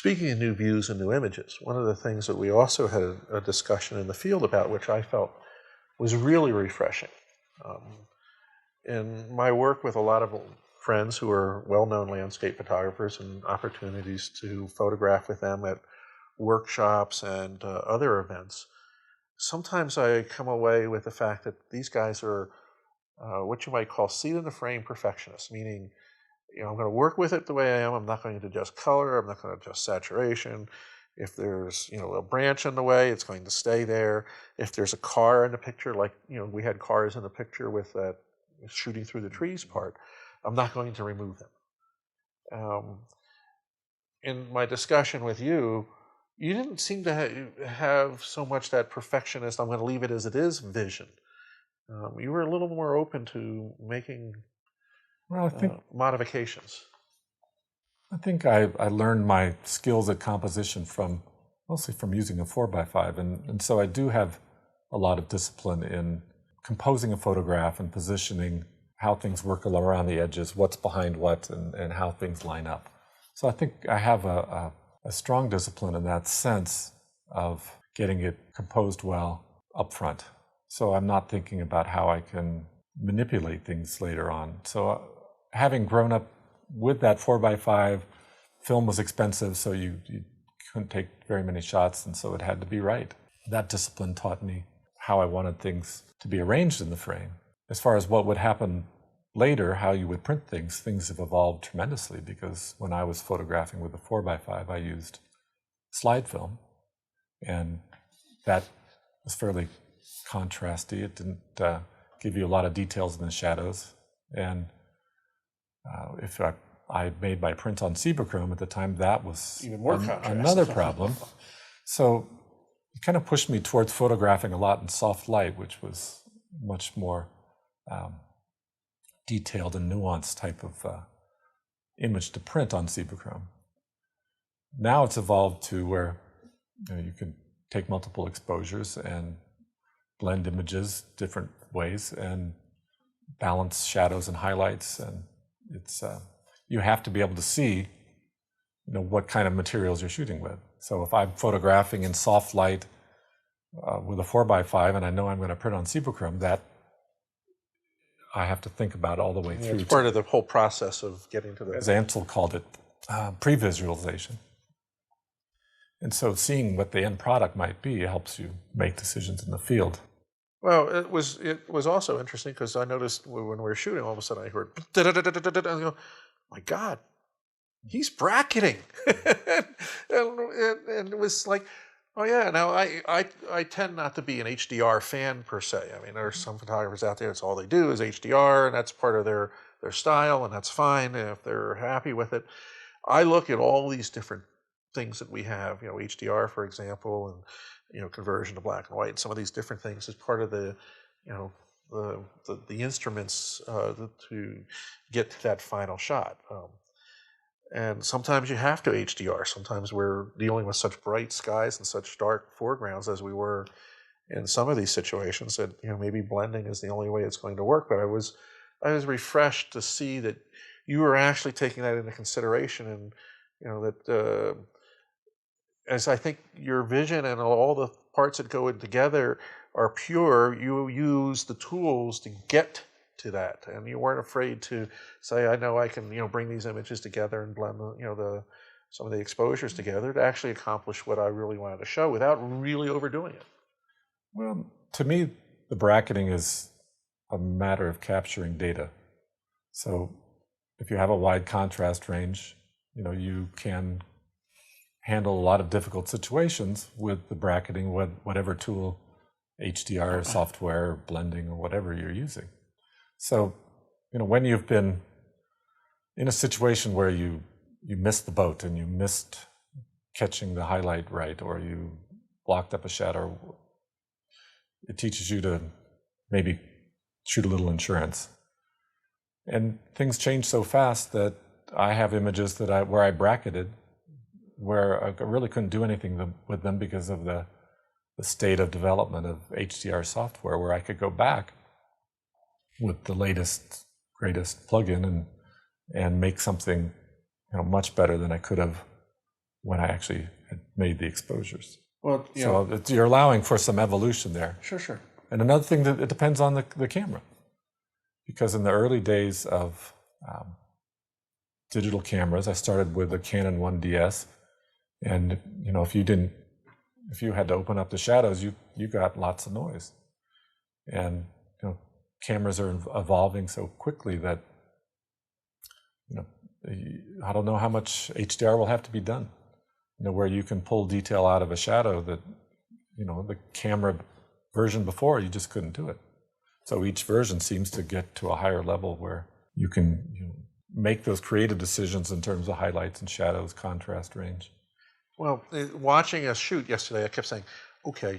Speaking of new views and new images, one of the things that we also had a discussion in the field about, which I felt was really refreshing. In my work with a lot of friends who are well-known landscape photographers and opportunities to photograph with them at workshops and other events, sometimes I come away with the fact that these guys are what you might call seat in the frame perfectionists, meaning, I'm going to work with it the way I am. I'm not going to adjust color. I'm not going to adjust saturation. If there's, a branch in the way, it's going to stay there. If there's a car in the picture, like, we had cars in the picture with that shooting through the trees part, I'm not going to remove them. In my discussion with you, you didn't seem to have so much that perfectionist, I'm going to leave it as it is vision. You were a little more open to making modifications. I think I learned my skills at composition mostly from using a 4x5, and so I do have a lot of discipline in composing a photograph and positioning how things work around the edges, what's behind what, and how things line up. So I think I have a strong discipline in that sense of getting it composed well up front. So I'm not thinking about how I can manipulate things later on. So having grown up with that 4x5, film was expensive, so you couldn't take very many shots, and so it had to be right. That discipline taught me how I wanted things to be arranged in the frame. As far as what would happen later, how you would print things have evolved tremendously, because when I was photographing with the 4x5, I used slide film, and that was fairly contrasty. It didn't give you a lot of details in the shadows, and if I made my print on Cibachrome at the time, that was even more another problem. So it kind of pushed me towards photographing a lot in soft light, which was much more detailed and nuanced type of image to print on Cibachrome. Now it's evolved to where you can take multiple exposures and blend images different ways and balance shadows and highlights, and it's you have to be able to see what kind of materials you're shooting with. So if I'm photographing in soft light with a 4x5 and I know I'm going to print on Cibachrome, that I have to think about all the way through. It's part of the whole process of getting to the... As Ansel called it, pre-visualization. And so seeing what the end product might be helps you make decisions in the field. Well, it was also interesting because I noticed when we were shooting, all of a sudden I heard, and I go, my God, he's bracketing. and it was like, oh yeah, now I tend not to be an HDR fan per se. I mean, there's some photographers out there, that's all they do is HDR, and that's part of their style, and that's fine if they're happy with it. I look at all these different things that we have, HDR, for example, and conversion to black and white, and some of these different things as part of the instruments to get to that final shot. And sometimes you have to HDR. Sometimes we're dealing with such bright skies and such dark foregrounds as we were in some of these situations that maybe blending is the only way it's going to work. But I was refreshed to see that you were actually taking that into consideration, and that as I think your vision and all the parts that go in together are pure, you use the tools to get to that, and you weren't afraid to say, I know I can bring these images together and blend some of the exposures together to actually accomplish what I really wanted to show without really overdoing it. Well, to me, the bracketing is a matter of capturing data. So if you have a wide contrast range, you can handle a lot of difficult situations with the bracketing, with whatever tool, HDR software, blending, or whatever you're using. So, when you've been in a situation where you missed the boat and you missed catching the highlight right, or you blocked up a shadow, it teaches you to maybe shoot a little insurance. And things change so fast that I have images where I bracketed, where I really couldn't do anything with them because of the state of development of HDR software, where I could go back with the latest, greatest plugin and make something much better than I could have when I actually had made the exposures. Well, So you're allowing for some evolution there. Sure. And another thing, that it depends on the camera. Because in the early days of digital cameras, I started with a Canon 1DS, and if you had to open up the shadows, you got lots of noise. And cameras are evolving so quickly that I don't know how much HDR will have to be done. Where you can pull detail out of a shadow that the camera version before you just couldn't do it. So each version seems to get to a higher level where you can make those creative decisions in terms of highlights and shadows, contrast, range. Well, watching us shoot yesterday, I kept saying, okay,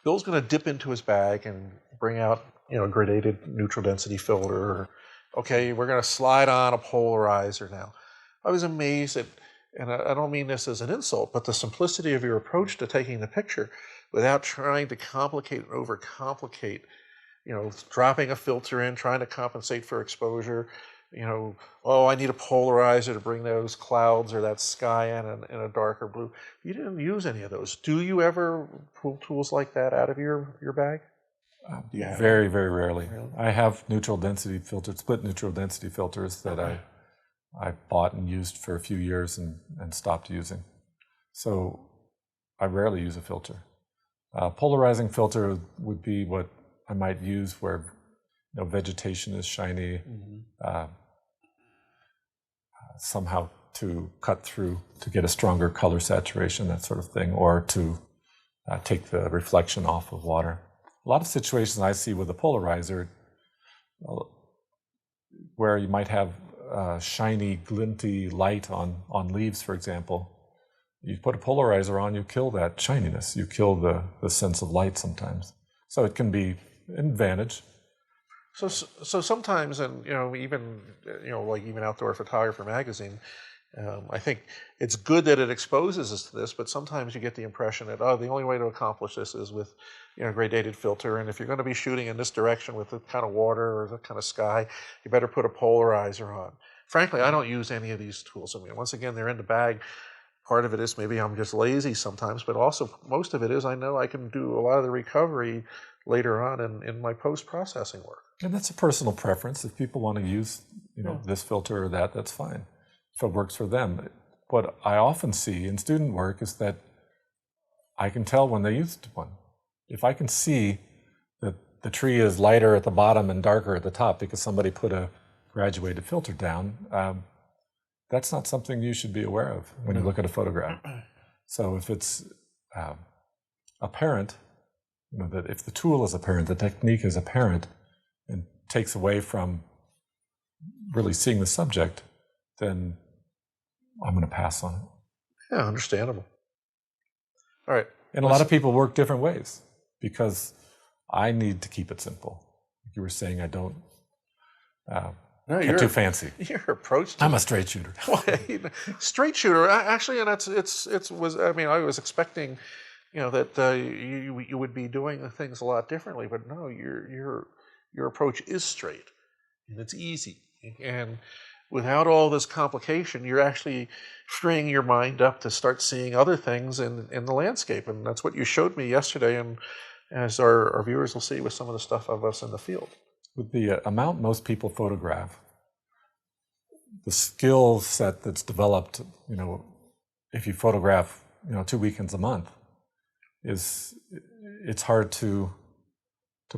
Bill's going to dip into his bag and bring out, a gradated neutral density filter. Or, okay, we're going to slide on a polarizer now. I was amazed at, and I don't mean this as an insult, but the simplicity of your approach to taking the picture without trying to complicate and overcomplicate, dropping a filter in, trying to compensate for exposure. I need a polarizer to bring those clouds or that sky in a darker blue. You didn't use any of those. Do you ever pull tools like that out of your bag? Very, very rarely. Really? I have neutral density filters, split neutral density filters that I bought and used for a few years and stopped using. So I rarely use a filter. Polarizing filter would be what I might use where vegetation is shiny, somehow to cut through to get a stronger color saturation, that sort of thing, or to take the reflection off of water. A lot of situations I see with a polarizer where you might have shiny, glinty light on leaves, for example. You put a polarizer on, you kill that shininess. You kill the sense of light sometimes. So it can be an advantage. So sometimes, and even even Outdoor Photographer magazine, I think it's good that it exposes us to this. But sometimes you get the impression that the only way to accomplish this is with gradated filter, and if you're going to be shooting in this direction with the kind of water or the kind of sky, you better put a polarizer on. Frankly, I don't use any of these tools. I mean, once again, they're in the bag. Part of it is maybe I'm just lazy sometimes, but also most of it is I know I can do a lot of the recovery later on in my post-processing work. And that's a personal preference. If people want to use, this filter or that, that's fine. If it works for them. What I often see in student work is that I can tell when they used one. If I can see that the tree is lighter at the bottom and darker at the top because somebody put a graduated filter down, that's not something you should be aware of when you look at a photograph. So if it's apparent, that if the tool is apparent, the technique is apparent, and takes away from really seeing the subject, then I'm going to pass on it. Yeah, understandable. All right. And a lot of people work different ways because I need to keep it simple. Like you were saying, I don't get too fancy. Your approach. I'm a straight shooter. Straight shooter, actually, and I was expecting, that you would be doing things a lot differently, but no, your approach is straight, and it's easy, and without all this complication, you're actually freeing your mind up to start seeing other things in the landscape, and that's what you showed me yesterday, and as our viewers will see with some of the stuff of us in the field. With the amount most people photograph, the skill set that's developed, if you photograph, 2 weekends a month, it's hard to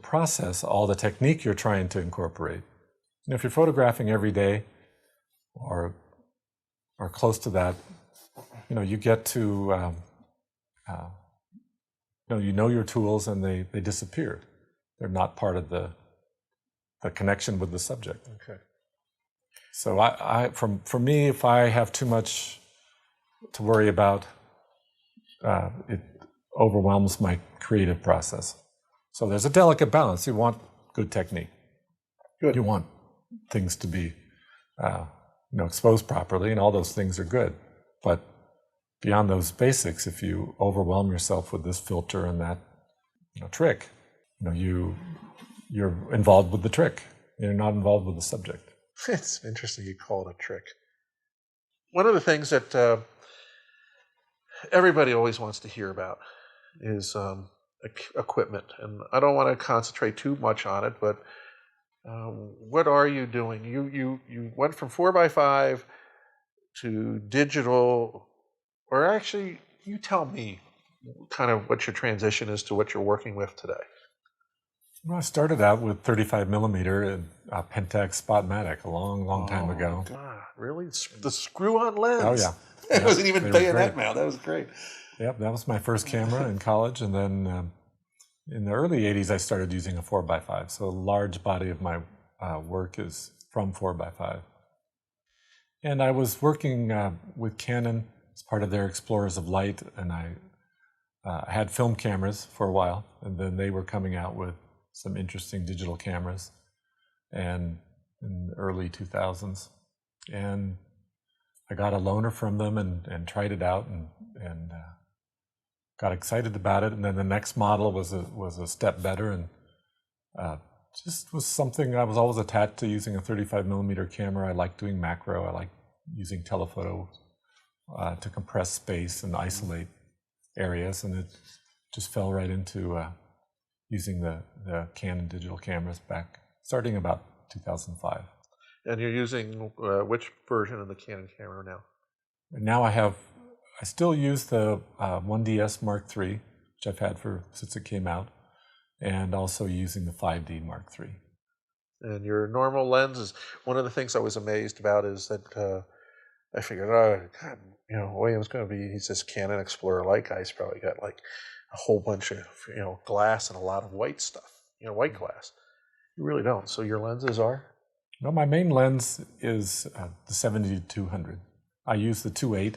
process all the technique you're trying to incorporate. If you're photographing every day or close to that, you get to, your tools and they disappear. They're not part of the connection with the subject. Okay. So for me, if I have too much to worry about, it overwhelms my creative process. So there's a delicate balance. You want good technique. Good. You want things to be exposed properly, and all those things are good. But beyond those basics, if you overwhelm yourself with this filter and that trick, you're involved with the trick. You're not involved with the subject. It's interesting you call it a trick. One of the things that everybody always wants to hear about is equipment. And I don't want to concentrate too much on it, but what are you doing? You went from 4x5 to digital, or actually, you tell me kind of what your transition is to what you're working with today. Well, I started out with 35 millimeter and Pentax Spotmatic a long time ago. God, really? The screw-on lens? Oh, yeah. I wasn't even paying that now. That was great. Yep, that was my first camera in college. And then in the early 80s, I started using a 4x5. So a large body of my work is from 4x5. And I was working with Canon as part of their Explorers of Light, and I had film cameras for a while, and then they were coming out with some interesting digital cameras and in the early 2000s. And I got a loaner from them and tried it out and got excited about it. And then the next model was a step better, and just was something I was always attached to, using a 35 millimeter camera. I like doing macro. I like using telephoto to compress space and isolate areas, and it just fell right into using the Canon digital cameras back starting about 2005. And you're using which version of the Canon camera now? Now I still use the 1DS Mark III, which I've had since it came out, and also using the 5D Mark III. And your normal lens is one of the things I was amazed about is that I figured, oh, God, William's going to be, he's this Canon Explorer Light guy. He's probably got like a whole bunch of, glass and a lot of white stuff, white glass. You really don't. So your lenses are? No, my main lens is the 70-200. I use the 2.8.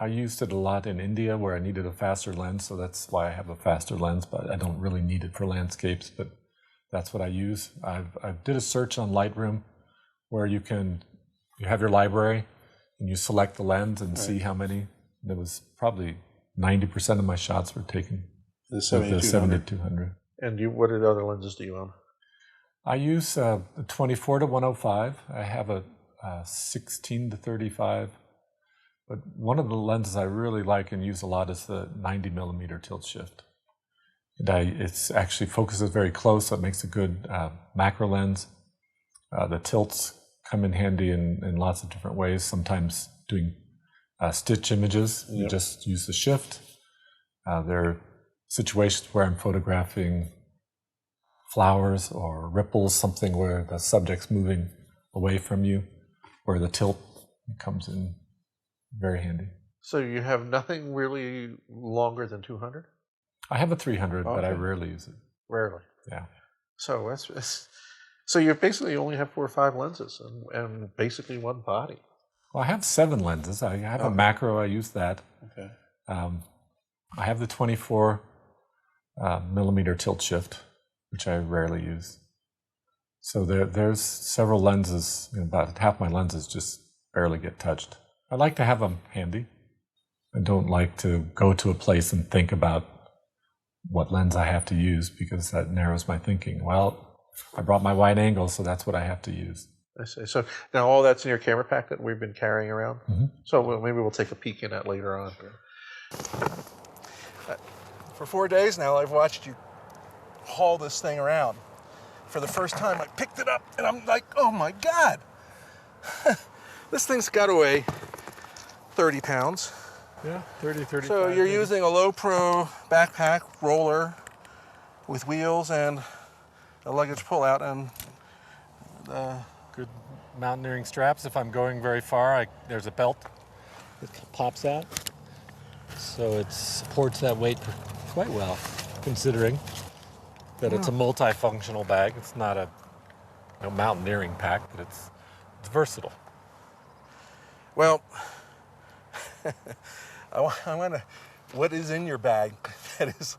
I used it a lot in India where I needed a faster lens, so that's why I have a faster lens, but I don't really need it for landscapes, but that's what I use. I did a search on Lightroom where you have your library and you select the lens and see how many. There was probably 90% of my shots were taken with the 70-200. And what other lenses do you own? I use the 24-105. I have a 16-35. But one of the lenses I really like and use a lot is the 90 millimeter tilt shift. It actually focuses very close, so it makes a good macro lens. The tilts come in handy in lots of different ways. Sometimes doing stitch images, you just use the shift. There are situations where I'm photographing flowers or ripples, something where the subject's moving away from you, where the tilt comes in very handy. So you have nothing really longer than 200? I have a 300, but I rarely use it. Rarely? Yeah. So so you basically only have 4 or 5 lenses and basically one body. Well, I have 7 lenses. I have a macro. I use that. Okay. I have the 24 millimeter tilt shift, which I rarely use. So there's several lenses. About half my lenses just barely get touched. I like to have them handy. I don't like to go to a place and think about what lens I have to use because that narrows my thinking. Well, I brought my wide angle, so that's what I have to use. I see. So now all that's in your camera pack that we've been carrying around? Mm-hmm. So maybe we'll take a peek in that later on. For 4 days now, I've watched you haul this thing around. For the first time, I picked it up, and I'm like, oh my God. This thing's got to weigh 30 pounds. Yeah, 30, 35. So you're using a low pro backpack roller with wheels and a luggage pullout and good mountaineering straps. If I'm going very far, there's a belt that pops out. So it supports that weight quite well, considering that it's a multifunctional bag. It's not a mountaineering pack, but it's versatile. Well, I want to, what is in your bag? That is,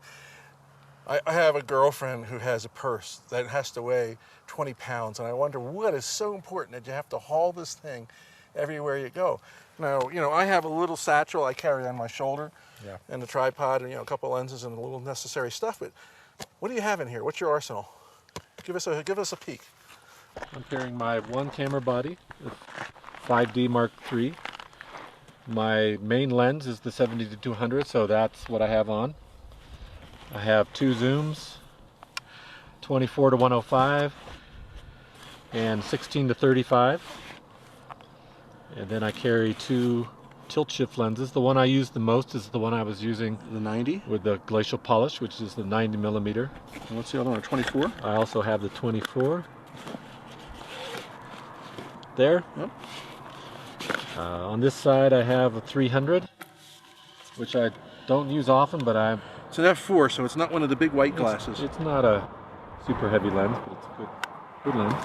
I have a girlfriend who has a purse that has to weigh 20 pounds, and I wonder what is so important that you have to haul this thing everywhere you go. Now, I have a little satchel I carry on my shoulder, and a tripod, and a couple lenses and a little necessary stuff. But what do you have in here? What's your arsenal? Give us a peek. I'm carrying my one camera body, 5D Mark III, My main lens is the 70-200, so that's what I have on. I have 2 zooms, 24-105 and 16-35. And then I carry 2 tilt shift lenses. The one I use the most is the one I was using, The 90? with the glacial polish, which is the 90mm. And what's the other one, a 24? I also have the 24 there. Yep. On this side I have a 300, which I don't use often, but It's an f4, so it's not one of the big white glasses. it's not a super heavy lens, but it's a good lens.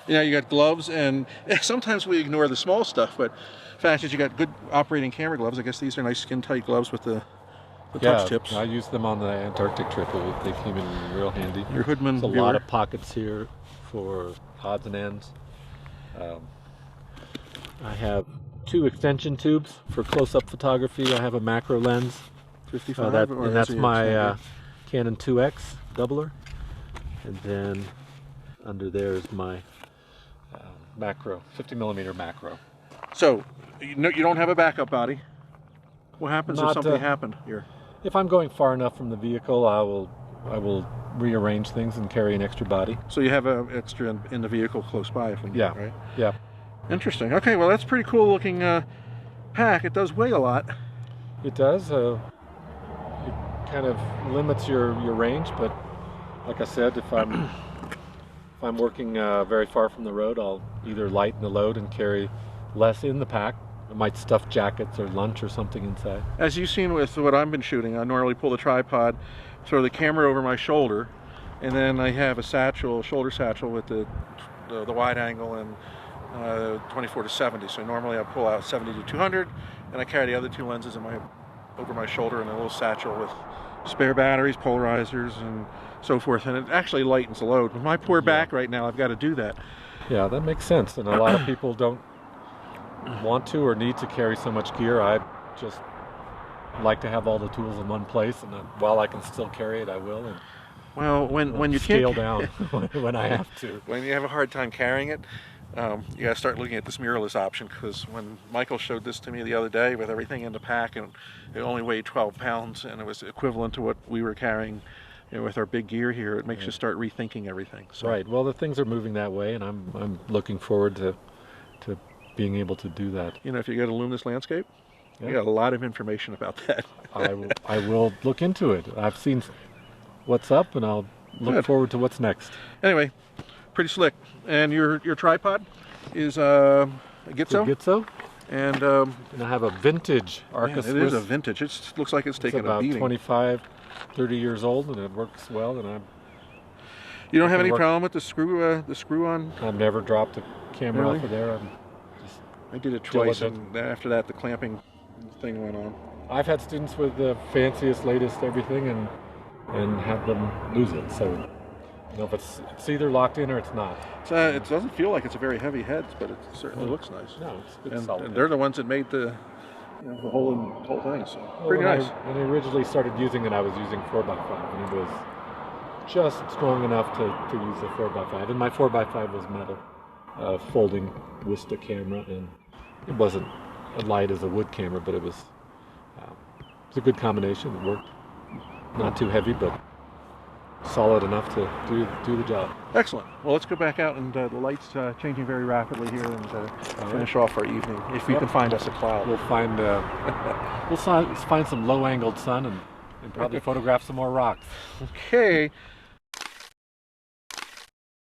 Yeah, you got gloves, and sometimes we ignore the small stuff, but the fact is you got good operating camera gloves. I guess these are nice skin-tight gloves with the touch tips. I used them on the Antarctic trip. They came in real handy. Your Hoodman There's a viewer. lot of pockets here for odds and ends. I have 2 extension tubes for close-up photography. I have a macro lens, 55, and that's my Canon 2X doubler. And then under there is my macro, 50mm macro. So, you don't have a backup body. What happens if something happened here? If I'm going far enough from the vehicle, I will rearrange things and carry an extra body. So you have an extra in the vehicle close by, if we need it, right? Yeah. Interesting. Okay, well that's a pretty cool looking pack. It does weigh a lot. It does. It kind of limits your range, but like I said, if I'm working very far from the road, I'll either lighten the load and carry less in the pack. I might stuff jackets or lunch or something inside. As you've seen with what I've been shooting, I normally pull the tripod, throw the camera over my shoulder, and then I have a satchel, shoulder satchel with the wide angle and 24-70. So normally I pull out 70-200, and I carry the other 2 lenses over my shoulder in a little satchel with spare batteries, polarizers, and so forth. And it actually lightens the load. With my poor back right now, I've got to do that. Yeah, that makes sense. And a lot of people don't want to or need to carry so much gear. I just like to have all the tools in one place, and while I can still carry it, I will. And well, when you scale can't, down when I have to. When you have a hard time carrying it, you got to start looking at this mirrorless option, because when Michael showed this to me the other day with everything in the pack, and it only weighed 12 pounds, and it was equivalent to what we were carrying with our big gear here, it makes you start rethinking everything. So. Right. Well, the things are moving that way, and I'm looking forward to being able to do that. You know, if you go to Luminous Landscape, you got a lot of information about that. I will look into it. I've seen what's up, and I'll look forward to what's next. Anyway, pretty slick. And your tripod is a Gitzo? Gitzo. And I have a vintage Arca Swiss. It is a vintage. It looks like it's taken a beating. About 25, 30 years old, and it works well. And you don't have any problem with the screw on? I've never dropped a camera off of there. I did it twice, and after that the clamping thing went on. I've had students with the fanciest, latest everything, and have them lose it. So, you know, if it's either locked in or it's not. It doesn't feel like it's a very heavy head, but it certainly looks nice. No, it's good, solid. And they're the ones that made the whole thing. So pretty nice. When I originally started using it, I was using 4x5, and it was just strong enough to use the 4x5. And my 4x5 was metal, folding Vista camera, and it wasn't as light as a wood camera, but it was a good combination. It worked. Not too heavy, but solid enough to do the job. Excellent. Well, let's go back out, and the light's changing very rapidly here, and finish off our evening. If you can find us a cloud, we'll find find some low-angled sun and probably photograph some more rocks. Okay.